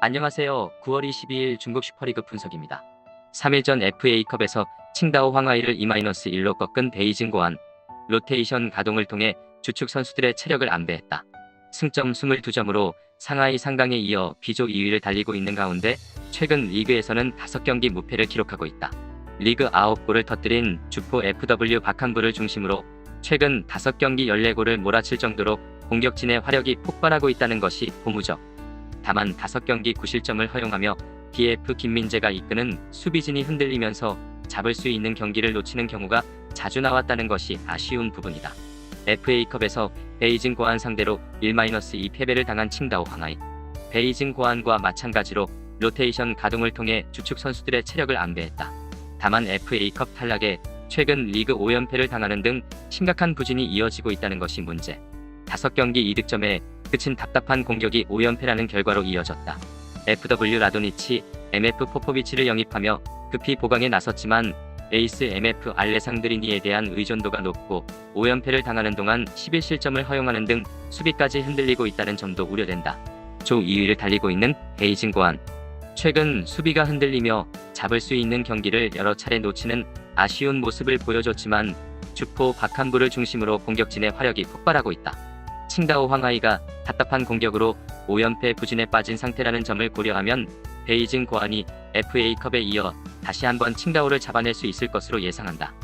안녕하세요. 9월 22일 중국 슈퍼리그 분석입니다. 3일 전 FA컵에서 칭다오 황하이를 2-1로 꺾은 베이징 고안. 로테이션 가동을 통해 주축 선수들의 체력을 안배했다. 승점 22점으로 상하이 상강에 이어 B조 2위를 달리고 있는 가운데 최근 리그에서는 5경기 무패를 기록하고 있다. 리그 9골을 터뜨린 주포 FW 박항부를 중심으로 최근 5경기 14골을 몰아칠 정도로 공격진의 화력이 폭발하고 있다는 것이 고무적. 다만 5경기 9실점을 허용하며 DF 김민재가 이끄는 수비진이 흔들리면서 잡을 수 있는 경기를 놓치는 경우가 자주 나왔다는 것이 아쉬운 부분이다. FA컵에서 베이징 고안 상대로 1-2 패배를 당한 칭다오 황하이. 베이징 고안과 마찬가지로 로테이션 가동을 통해 주축 선수들의 체력을 안배했다. 다만 FA컵 탈락에 최근 리그 5연패를 당하는 등 심각한 부진이 이어지고 있다는 것이 문제. 5경기 2득점에 그친 답답한 공격이 5연패라는 결과로 이어졌다. FW 라도니치, MF 포포비치를 영입하며 급히 보강에 나섰지만 에이스 MF 알레상드리니에 대한 의존도가 높고 5연패를 당하는 동안 11실점을 허용하는 등 수비까지 흔들리고 있다는 점도 우려된다. 조 2위를 달리고 있는 베이징 고안. 최근 수비가 흔들리며 잡을 수 있는 경기를 여러 차례 놓치는 아쉬운 모습을 보여줬지만 주포 박한부를 중심으로 공격진의 화력이 폭발하고 있다. 칭다오 황하이가 답답한 공격으로 5연패 부진에 빠진 상태라는 점을 고려하면 베이징 고안이 FA컵에 이어 다시 한번 칭다오를 잡아낼 수 있을 것으로 예상한다.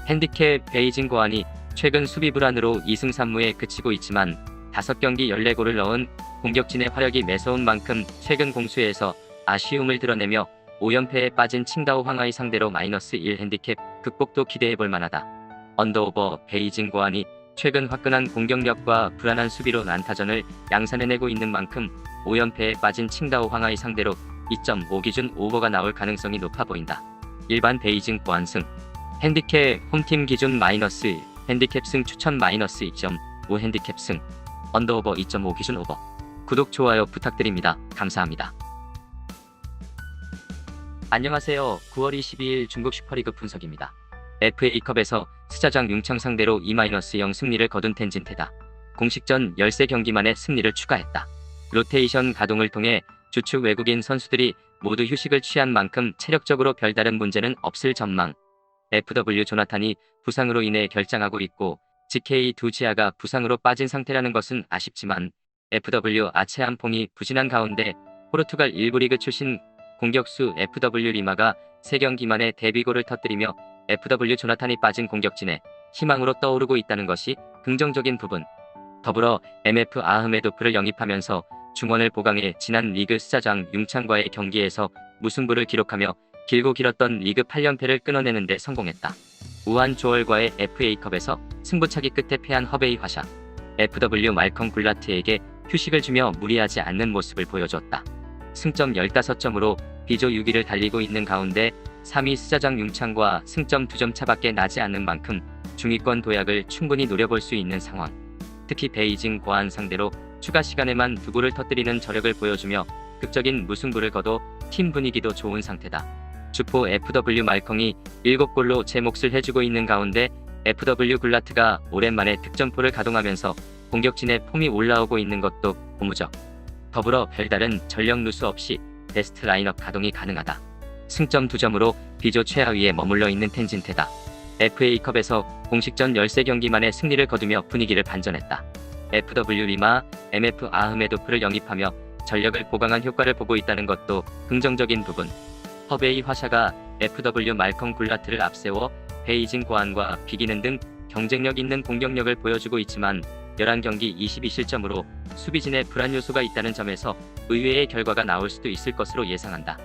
핸디캡 베이징 고안이 최근 수비 불안으로 2승 3무에 그치고 있지만 5경기 14골을 넣은 공격진의 화력이 매서운 만큼 최근 공수에서 아쉬움을 드러내며 5연패에 빠진 칭다오 황하이 상대로 -1 핸디캡 극복도 기대해볼 만하다. 언더오버 베이징 고안이 최근 화끈한 공격력과 불안한 수비로 난타전을 양산해내고 있는 만큼 5연패에 빠진 칭다오 황하이 상대로 2.5 기준 오버가 나올 가능성이 높아 보인다. 일반 베이징 고안 승. 핸디캡 홈팀 기준 -1, 핸디캡 승 추천 -2.5 핸디캡 승. 언더오버 2.5 기준 오버. 구독 좋아요 부탁드립니다. 감사합니다. 안녕하세요. 9월 22일 중국 슈퍼리그 분석입니다. FA컵에서 스자장 융창 상대로 2-0 승리를 거둔 텐진테다. 공식전 13경기 만에 승리를 추가했다. 로테이션 가동을 통해 주축 외국인 선수들이 모두 휴식을 취한 만큼 체력적으로 별다른 문제는 없을 전망. FW 조나탄이 부상으로 인해 결장하고 있고 GK 두지아가 부상으로 빠진 상태라는 것은 아쉽지만 FW 아체안퐁이 부진한 가운데 포르투갈 1부 리그 출신 공격수 FW 리마가 3경기 만에 데뷔골을 터뜨리며 FW 조나탄이 빠진 공격진에 희망으로 떠오르고 있다는 것이 긍정적인 부분. 더불어 MF 아흐메도프를 영입하면서 중원을 보강해 지난 리그 스자장 융창과의 경기에서 무승부를 기록하며 길고 길었던 리그 8연패를 끊어내는 데 성공했다. 우한 조얼과의 FA컵에서 승부차기 끝에 패한 허베이 화샤. FW 말컹 굴라트에게 휴식을 주며 무리하지 않는 모습을 보여줬다. 승점 15점으로 B조 6위를 달리고 있는 가운데 3위 스자장 융창과 승점 2점 차밖에 나지 않는 만큼 중위권 도약을 충분히 노려볼 수 있는 상황. 특히 베이징 고안 상대로 추가 시간에만 2골을 터뜨리는 저력을 보여주며 극적인 무승부를 거둬 팀 분위기도 좋은 상태다. 주포 FW 말컹이 7골로 제 몫을 해주고 있는 가운데 FW 굴라트가 오랜만에 득점포를 가동하면서 공격진의 폼이 올라오고 있는 것도 고무적. 더불어 별다른 전력 누수 없이 베스트 라인업 가동이 가능하다. 승점 2점으로 B조 최하위에 머물러 있는 텐진테다. FA컵에서 공식전 13경기 만에 승리를 거두며 분위기를 반전했다. FW 리마, MF 아흐메도프를 영입하며 전력을 보강한 효과를 보고 있다는 것도 긍정적인 부분. 허베이 화샤가 FW 말컹 굴라트를 앞세워 베이징 고안과 비기는 등 경쟁력 있는 공격력을 보여주고 있지만 11경기 22실점으로 수비진의 불안 요소가 있다는 점에서 의외의 결과가 나올 수도 있을 것으로 예상한다.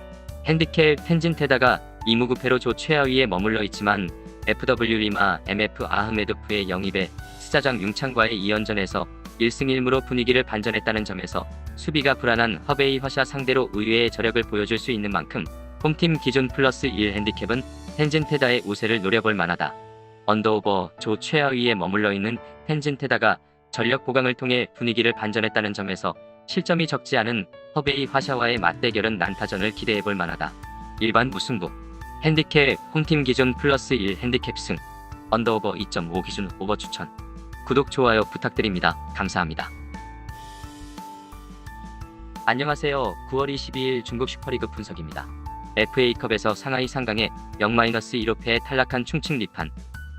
핸디캡 텐진테다가 2무구패로 조 최하위에 머물러 있지만 FW 리마, MF 아흐메도프의 영입에 스자장 융창과의 2연전에서 1승 1무로 분위기를 반전했다는 점에서 수비가 불안한 허베이 화샤 상대로 의외의 저력을 보여줄 수 있는 만큼 홈팀 기준 +1 핸디캡은 텐진테다의 우세를 노려볼 만하다. 언더오버 조 최하위에 머물러 있는 텐진테다가 전력 보강을 통해 분위기를 반전했다는 점에서 실점이 적지 않은 허베이 화샤와의 맞대결은 난타전을 기대해볼 만하다. 일반 무승부. 핸디캡 홈팀 기준 +1 핸디캡 승. 언더오버 2.5 기준 오버 추천. 구독 좋아요 부탁드립니다. 감사합니다. 안녕하세요. 9월 22일 중국 슈퍼리그 분석입니다. FA컵에서 상하이 상강에 0-1로 패해 탈락한 충칭 리판.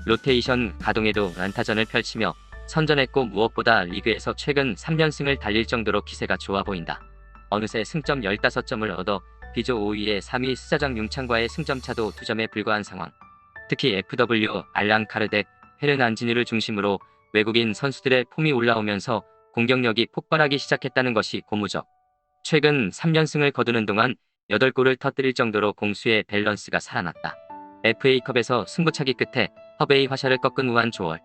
로테이션 가동에도 안타전을 펼치며 선전했고 무엇보다 리그에서 최근 3연승을 달릴 정도로 기세가 좋아 보인다. 어느새 승점 15점을 얻어 비조 5위의 3위 스자장 융창과의 승점차도 2점에 불과한 상황. 특히 FW 알랑 카르덱, 헤르난지뉴를 중심으로 외국인 선수들의 폼이 올라오면서 공격력이 폭발하기 시작했다는 것이 고무적. 최근 3연승을 거두는 동안 8골을 터뜨릴 정도로 공수의 밸런스가 살아났다. FA컵에서 승부차기 끝에 허베이 화샤를 꺾은 우한 조월.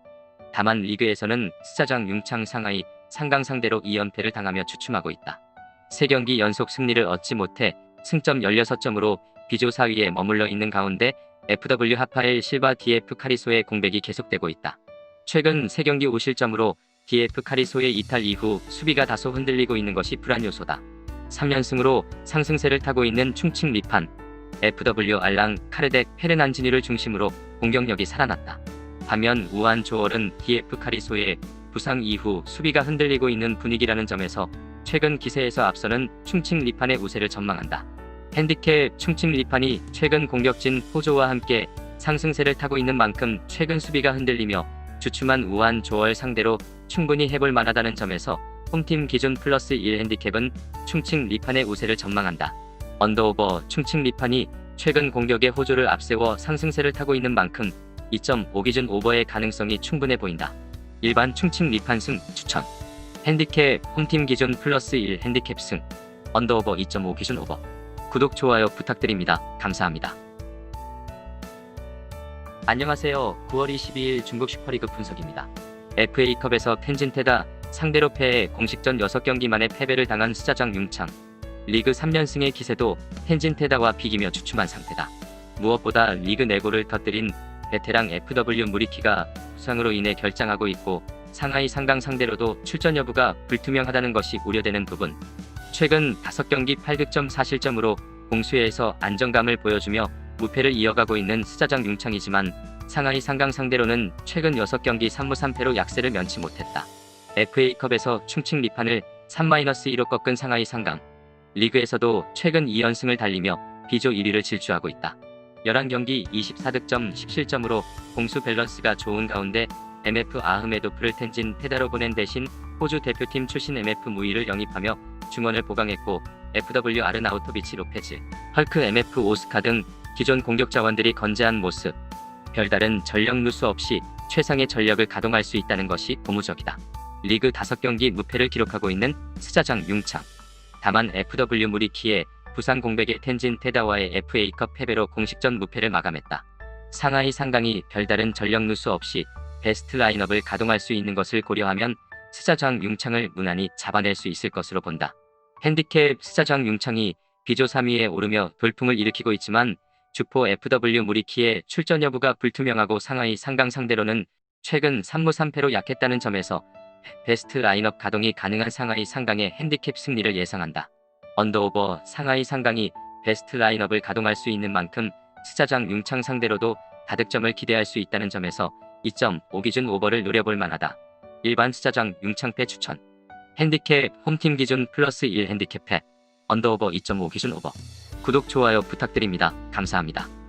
다만 리그에서는 스자장 융창 상하이 상강 상대로 2연패를 당하며 주춤하고 있다. 3경기 연속 승리를 얻지 못해 승점 16점으로 비조 4위에 머물러 있는 가운데 FW 하파엘 실바 DF 카리소의 공백이 계속되고 있다. 최근 3경기 5실점으로 DF 카리소의 이탈 이후 수비가 다소 흔들리고 있는 것이 불안 요소다. 3연승으로 상승세를 타고 있는 충칭 리판, FW 알랑 카르덱 페르난지뉴를 중심으로 공격력이 살아났다. 반면 우한 조얼은 DF 카리소의 부상 이후 수비가 흔들리고 있는 분위기라는 점에서 최근 기세에서 앞서는 충칭 리판의 우세를 전망한다. 핸디캡 충칭 리판이 최근 공격진 호조와 함께 상승세를 타고 있는 만큼 최근 수비가 흔들리며 주춤한 우한 조얼 상대로 충분히 해볼 만하다는 점에서 홈팀 기준 플러스 1 핸디캡은 충칭 리판의 우세를 전망한다. 언더오버 충칭 리판이 최근 공격의 호조를 앞세워 상승세를 타고 있는 만큼 2.5 기준 오버의 가능성이 충분해 보인다. 일반 충칭 리판 승 추천. 핸디캡 홈팀 기준 플러스 1 핸디캡 승. 언더오버 2.5 기준 오버. 구독 좋아요 부탁드립니다. 감사합니다. 안녕하세요. 9월 22일 중국 슈퍼리그 분석입니다. FA컵에서 텐진테다 상대로 패해 공식전 6경기 만에 패배를 당한 스자장 융창. 리그 3연승의 기세도 텐진테다와 비기며 주춤한 상태다. 무엇보다 리그 4골을 터뜨린 베테랑 FW 무리키가 부상으로 인해 결장하고 있고 상하이 상강 상대로도 출전 여부가 불투명하다는 것이 우려되는 부분. 최근 5경기 8득점 4실점으로 공수에서 안정감을 보여주며 무패를 이어가고 있는 스자장 융창이지만 상하이 상강 상대로는 최근 6경기 3무 3패로 약세를 면치 못했다. FA컵에서 충칭 리판을 3-2로 꺾은 상하이 상강. 리그에서도 최근 2연승을 달리며 비조 1위를 질주하고 있다. 11경기 24득점 10실점으로 공수 밸런스가 좋은 가운데 MF 아흐메도프를 텐진 테다로 보낸 대신 호주 대표팀 출신 MF 무이를 영입하며 중원을 보강했고 FW 아르나우토비치 로페즈, 헐크 MF 오스카 등 기존 공격 자원들이 건재한 모습. 별다른 전력 누수 없이 최상의 전력을 가동할 수 있다는 것이 고무적이다. 리그 5경기 무패를 기록하고 있는 스자장 융창. 다만 FW 무리키의 부상 공백의 텐진 테다와의 FA컵 패배로 공식전 무패를 마감했다. 상하이 상강이 별다른 전력 누수 없이 베스트 라인업을 가동할 수 있는 것을 고려하면 스자장 융창을 무난히 잡아낼 수 있을 것으로 본다. 핸디캡 스자장 융창이 비조 3위에 오르며 돌풍을 일으키고 있지만 주포 FW 무리키의 출전 여부가 불투명하고 상하이 상강 상대로는 최근 3무 3패로 약했다는 점에서 베스트 라인업 가동이 가능한 상하이 상강의 핸디캡 승리를 예상한다. 언더오버 상하이 상강이 베스트 라인업을 가동할 수 있는 만큼 스자장 융창 상대로도 다득점을 기대할 수 있다는 점에서 2.5 기준 오버를 노려볼 만하다. 일반 스자장 융창패 추천. 핸디캡 홈팀 기준 플러스 1 핸디캡패. 언더오버 2.5 기준 오버. 구독 좋아요 부탁드립니다. 감사합니다.